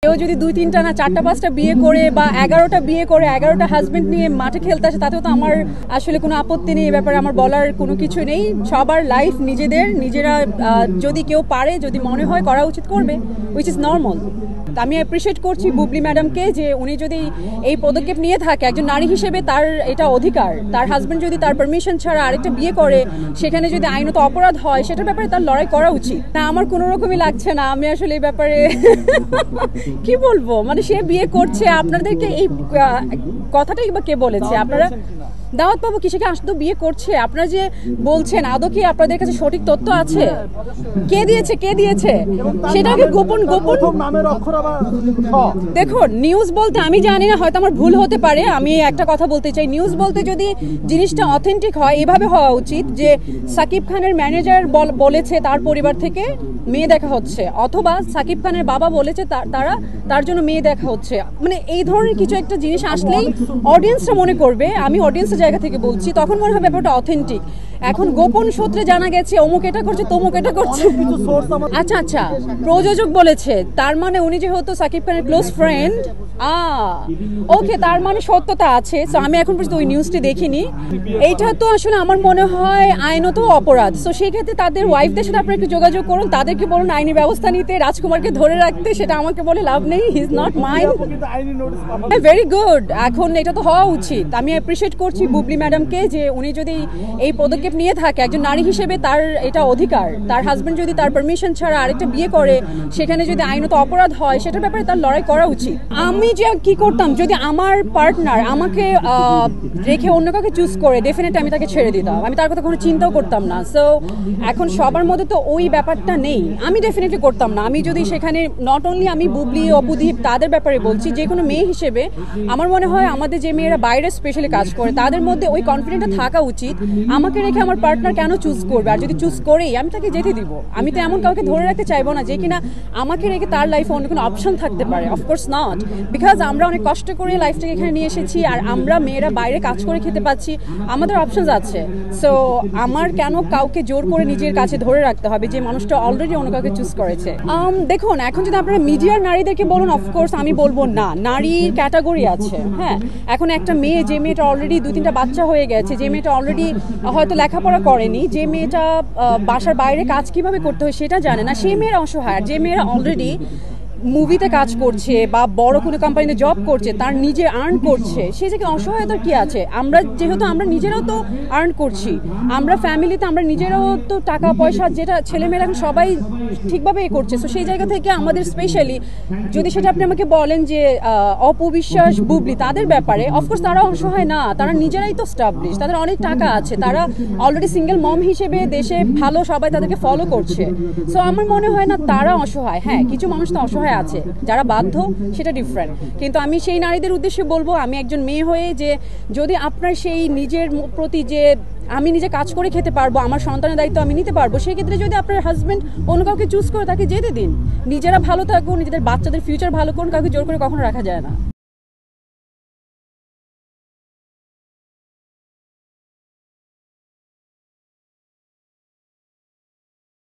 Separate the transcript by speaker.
Speaker 1: কেউ যদি 2-3টা না 4টা-5টা বিয়ে করে বা 11টা বিয়ে করে 11টা হাজবেন্ড নিয়ে মাঠে খেলতে আসে, তাতেও তো আমার আসলে কোনো আপত্তি নেই। এই ব্যাপারে আমার বলার কোনো কিছু নেই। সবার লাইফ নিজেরা যদি কেউ পারে, যদি মনে হয় করা উচিত করবে, উইচ ইজ নর্মাল। আমি অ্যাপ্রিসিয়েট করছি বুবলি ম্যাডামকে যে উনি যদি এই পদক্ষেপ নিয়ে থাকে, একজন নারী হিসেবে তার এটা অধিকার। তার হাজবেন্ড যদি তার পারমিশন ছাড়া আরেকটা বিয়ে করে, সেখানে যদি আইনত অপরাধ হয়, সেটার ব্যাপারে তার লড়াই করা উচিত। না, আমার কোনো রকমই লাগছে না। আমি আসলে এই ব্যাপারে কি বলবো, মানে সে বিয়ে করছে, আপনাদেরকে এই কথাটাই বা কে বলেছে? আপনারা দাওয়াত পাবো কিসে আসতো বিয়ে করছে? আপনারা যে বলছেন, আদৌ কি আপনাদের কাছে সঠিক তথ্য আছে? কে দিয়েছে সেটাকে গোপন দেখুন, নিউজ বলতে আমি জানি না, হয়তো আমার ভুল হতে পারে। আমি একটা কথা বলতে চাই, নিউজ বলতে যদি জিনিসটা অথেন্টিক হয়, এভাবে হওয়া উচিত যে সাকিব খানের ম্যানেজার বলেছে তার পরিবার থেকে মেয়ে দেখা হচ্ছে, অথবা সাকিব খানের বাবা বলেছে তার জন্য মেয়ে দেখা হচ্ছে। মানে এই ধরনের কিছু একটা জিনিস আসলেই অডিয়েন্সরা মনে করবে, আমি অডিয়েন্সের জায়গা থেকে বলছি, তখন মনে হবে ব্যাপারটা অথেন্টিক। এখন গোপন সূত্রে জানা গেছে অমুক এটা করছে, তমুক এটা করছে। আচ্ছা, প্রযোজক বলেছে, তার মানে উনি যেহেতু সাকিব খানের ক্লোজ ফ্রেন্ড, ওকে, তার মানে সত্যতা আছে। সো আমি এখন পর্যন্ত ওই নিউজটি দেখিনি। এইটা তো আসলে আমার মনে হয় আইনত অপরাধ। সো সেই ক্ষেত্রে তাদের ওয়াইফদের সাথে আপনারা একটু যোগাযোগ করুন, তাদেরকে বলুন আইনি ব্যবস্থা নিতে, রাজকুমারকে ধরে রাখতে। সেটা আমাকে বলে লাভ নেই, he is not mine. Very good, এখন এটা তো হওয়া উচিত। আমি অ্যাপ্রিসিয়েট করছি বুবলি ম্যাডামকে যে উনি যদি এই পদক্ষেপ নিয়ে থাকে, একজন নারী হিসেবে তার এটা অধিকার। তার হাজবেন্ড যদি তার পারমিশন ছাড়া আরেকটা বিয়ে করে, সেখানে যদি আইনত অপরাধ হয়, সেটার ব্যাপারে তার লড়াই করা উচিত। আমি যে কি করতাম, যদি আমার পার্টনার আমাকে রেখে অন্য কাউকে চুজ করে, ডেফিনেটলি আমি তাকে ছেড়ে দিতাম। আমি তার কথা কোনো চিন্তাও করতাম না। সো এখন সবার মধ্যে তো ওই ব্যাপারটা নেই। আমি ডেফিনেটলি করতাম না। আমি যদি সেখানে, নট অনলি আমি বুবলি, অপুদীপ, তাদের ব্যাপারে বলছি, যে কোনো মেয়ে হিসেবে আমার মনে হয় আমাদের যে মেয়েরা বাইরে স্পেশালি কাজ করে, তাদের মধ্যে ওই কনফিডেন্টটা থাকা উচিত। আমাকে রেখে আমার পার্টনার কেন চুজ করবে? আর যদি চুজ করেই, আমি তাকে যেতে দিব। আমি তো এমন কাউকে ধরে রাখতে চাইবো না যে কিনা আমাকে রেখে তার লাইফে অন্য কোনো অপশন থাকতে পারে। অফকোর্স নট, বিকজ আমরা অনেক কষ্ট করে লাইফটাকে এখানে নিয়ে এসেছি, আর আমরা মেয়েরা বাইরে কাজ করে খেতে পাচ্ছি, আমাদের অপশনস আছে। সো আমার কেন কাউকে জোর করে নিজের কাছে ধরে রাখতে হবে যে মানুষটা অলরেডি অন্য কাউকে চুজ করেছে? দেখুন, এখন যদি আপনারা মিডিয়ার নারীদেরকে বলুন, অফকোর্স আমি বলবো না, নারীর ক্যাটাগরি আছে। হ্যাঁ, এখন একটা মেয়ে, যে মেয়েটা অলরেডি 2-3টা বাচ্চা হয়ে গেছে, যে মেয়েটা অলরেডি হয়তো লেখাপড়া করেনি, যে মেয়েটা বাসার বাইরে কাজ কিভাবে করতে হয় সেটা জানে না, সেই মেয়েরা অসহায়। যে মেয়েরা অলরেডি মুভিতে কাজ করছে বা বড় কোনো কোম্পানিতে জব করছে, তার নিজে আর্ন করছে, সে জায়গায় অসহায়তার কি আছে? যেহেতু আমরা নিজেরাও তো আর্ন করছি, আমরা ফ্যামিলিতে আমরা নিজেরাও তো টাকা পয়সা, যেটা ছেলেমেয়েরা এখন সবাই ঠিকভাবে করছে। সো সেই জায়গা থেকে আমাদের স্পেশালি, যদি সেটা আপনি আমাকে বলেন যে অপবিশ্বাস, বুবলি, তাদের ব্যাপারে, অফকোর্স তারা অসহায় না, তারা নিজেরাই তো স্টাবলিশ, তাদের অনেক টাকা আছে, তারা অলরেডি সিঙ্গেল মম হিসেবে দেশে ভালো, সবাই তাদেরকে ফলো করছে। সো আমার মনে হয় না তারা অসহায়। হ্যাঁ, কিছু মানুষ তো অসহায় আছে, যারা বাধ্য, সেটা ডিফারেন্ট। কিন্তু আমি সেই নারীদের উদ্দেশ্যে বলবো, আমি একজন মেয়ে হয়ে, যে যদি আপনার সেই নিজের প্রতি, যে আমি নিজে কাজ করে খেতে পারবো, আমার সন্তানের দায়িত্ব আমি নিতে পারবো, সেই ক্ষেত্রে যদি আপনার হাজবেন্ড অন্য কাউকে চুজ করে, তাকে যেতে দিন। নিজেরা ভালো থাকুন, নিজেদের বাচ্চাদের ফিউচার ভালো করুন, কাউকে জোর করে কখনো রাখা যায় না।